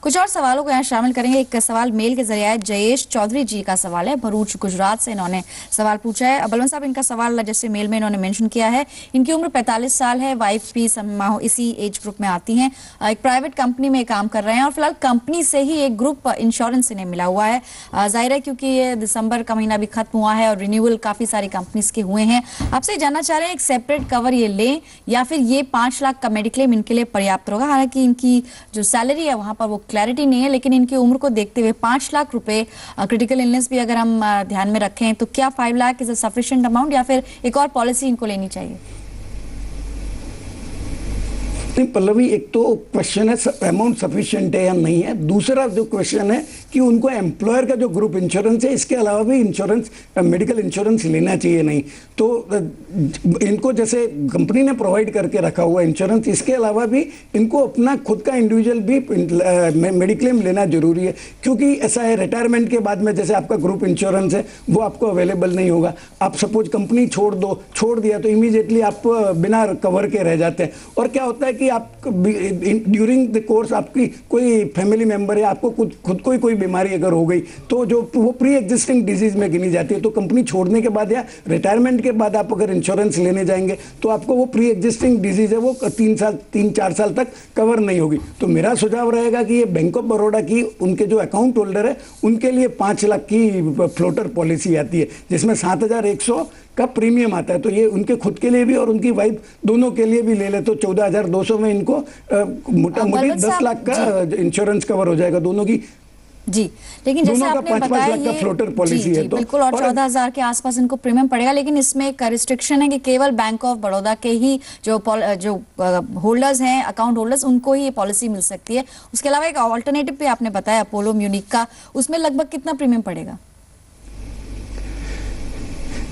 कुछ और सवालों को यहाँ शामिल करेंगे। एक सवाल मेल के जरिए जयेश चौधरी जी का सवाल है, भरूच गुजरात से इन्होंने सवाल पूछा है। बलवंत साहब, इनका सवाल जैसे मेल में इन्होंने मेंशन किया है, इनकी उम्र 45 साल है, वाइफ भी इसी एज ग्रुप में आती हैं, एक प्राइवेट कंपनी में काम कर रहे हैं और फिलहाल कंपनी से ही एक ग्रुप इंश्योरेंस इन्हें मिला हुआ है। जाहिर है क्योंकि ये दिसंबर का महीना भी खत्म हुआ है और रिन्यूअल काफी सारी कंपनीज के हुए हैं। आपसे जानना चाह रहे हैं एक सेपरेट कवर ये लें या फिर ये 5 लाख का मेडिक्लेम इनके लिए पर्याप्त होगा। हालांकि इनकी जो सैलरी है वहां पर वो क्लैरिटी नहीं है, लेकिन इनकी उम्र को देखते हुए 5 लाख रुपए क्रिटिकल इलनेस भी अगर हम ध्यान में रखें तो क्या 5 lakh is a sufficient amount या फिर एक और पॉलिसी इनको लेनी चाहिए? पल्लवी, एक तो क्वेश्चन है अमाउंट सफिशिएंट है या नहीं है। दूसरा जो क्वेश्चन है कि उनको एम्प्लॉयर का जो ग्रुप इंश्योरेंस है इसके अलावा भी इंश्योरेंस मेडिकल इंश्योरेंस लेना चाहिए नहीं। तो इनको जैसे कंपनी ने प्रोवाइड करके रखा हुआ इंश्योरेंस, इसके अलावा भी इनको अपना खुद का इंडिविजुअल भी मेडिक्लेम लेना जरूरी है। क्योंकि ऐसा है रिटायरमेंट के बाद में जैसे आपका ग्रुप इंश्योरेंस है वो आपको अवेलेबल नहीं होगा। आप सपोज कंपनी छोड़ दिया तो इमीडिएटली आप बिना कवर के रह जाते हैं। और क्या होता है कि आप ड्यूरिंग द कोर्स आपकी कोई फैमिली मेंबर है, आपको खुद को ही कोई बीमारी अगर हो गई तो जो वो प्री एग्जिस्टिंग डिजीज में गिनी जाती है। तो कंपनी छोड़ने के बाद या रिटायरमेंट के बाद आप अगर इंश्योरेंस लेने जाएंगे तो आपको वो प्री एग्जिस्टिंग डिजीज है वो 3-4 साल तक कवर नहीं होगी। तो मेरा सुझाव रहेगा कि ये बैंक ऑफ बड़ौदा की उनके जो अकाउंट होल्डर है उनके लिए 5 लाख की फ्लोटर पॉलिसी आती है जिसमें 7,100 का प्रीमियम आता है। तो ये उनके खुद के लिए भी और उनकी वाइफ दोनों के लिए भी ले ले तो 14,200 में इनको मोटा मोटी 10 लाख का इंश्योरेंस कवर हो जाएगा दोनों की। जी, लेकिन जैसे आपने बताया ये फ्लोटर पॉलिसी है तो बिल्कुल और 14,000 के आसपास इनको प्रीमियम पड़ेगा। लेकिन इसमें एक रिस्ट्रिक्शन है कि केवल बैंक ऑफ बड़ौदा के ही जो होल्डर्स हैं, अकाउंट होल्डर्स, उनको ही ये पॉलिसी मिल सकती है। उसके अलावा एक ऑल्टरनेटिव भी आपने बताया अपोलो म्यूनिक का, उसमें लगभग कितना प्रीमियम पड़ेगा?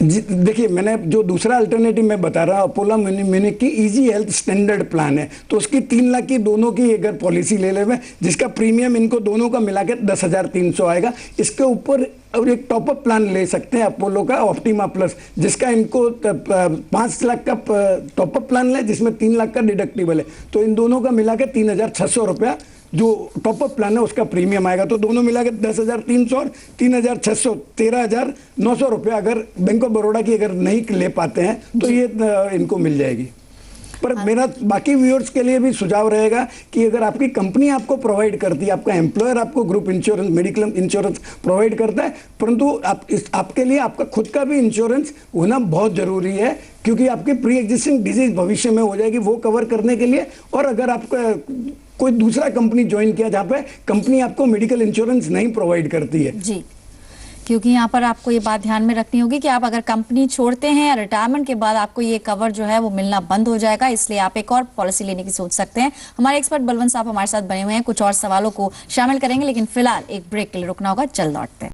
देखिए, मैंने जो दूसरा अल्टरनेटिव मैं बता रहा हूँ अपोलो म्यूनिक की इजी हेल्थ स्टैंडर्ड प्लान है, तो उसकी 3 लाख की दोनों की अगर पॉलिसी ले ले जिसका प्रीमियम इनको दोनों का मिला के 10,300 आएगा। इसके ऊपर और एक टॉपअप प्लान ले सकते हैं अपोलो का ऑप्टिमा प्लस, जिसका इनको 5 लाख का टॉपअप प्लान ले जिसमें 3 लाख का डिडक्टिबल है। तो इन दोनों का मिला के 3,600 रुपया जो टॉपअप प्लान है उसका प्रीमियम आएगा। तो दोनों मिला के 10,300 और 3,600 13,900 रुपया अगर बैंक ऑफ बड़ौदा की अगर नहीं ले पाते हैं तो ये इनको मिल जाएगी। पर मेरा बाकी व्यूअर्स के लिए भी सुझाव रहेगा कि अगर आपकी कंपनी आपको प्रोवाइड करती है, आपका एम्प्लॉयर आपको group insurance mediclaim insurance provide करता है, परंतु आपके लिए आपका खुद का भी इंश्योरेंस होना बहुत जरूरी है। क्योंकि आपकी प्री एग्जिस्टिंग डिजीज भविष्य में हो जाएगी वो कवर करने के लिए। और अगर आपका कोई दूसरा कंपनी ज्वाइन किया जहां पे कंपनी आपको मेडिकल इंश्योरेंस नहीं प्रोवाइड करती है जी, क्योंकि यहाँ पर आपको ये बात ध्यान में रखनी होगी कि आप अगर कंपनी छोड़ते हैं या रिटायरमेंट के बाद आपको ये कवर जो है वो मिलना बंद हो जाएगा, इसलिए आप एक और पॉलिसी लेने की सोच सकते हैं। हमारे एक्सपर्ट बलवंत साहब हमारे साथ बने हुए हैं, कुछ और सवालों को शामिल करेंगे, लेकिन फिलहाल एक ब्रेक के लिए रुकना होगा, जल्द लौटते हैं।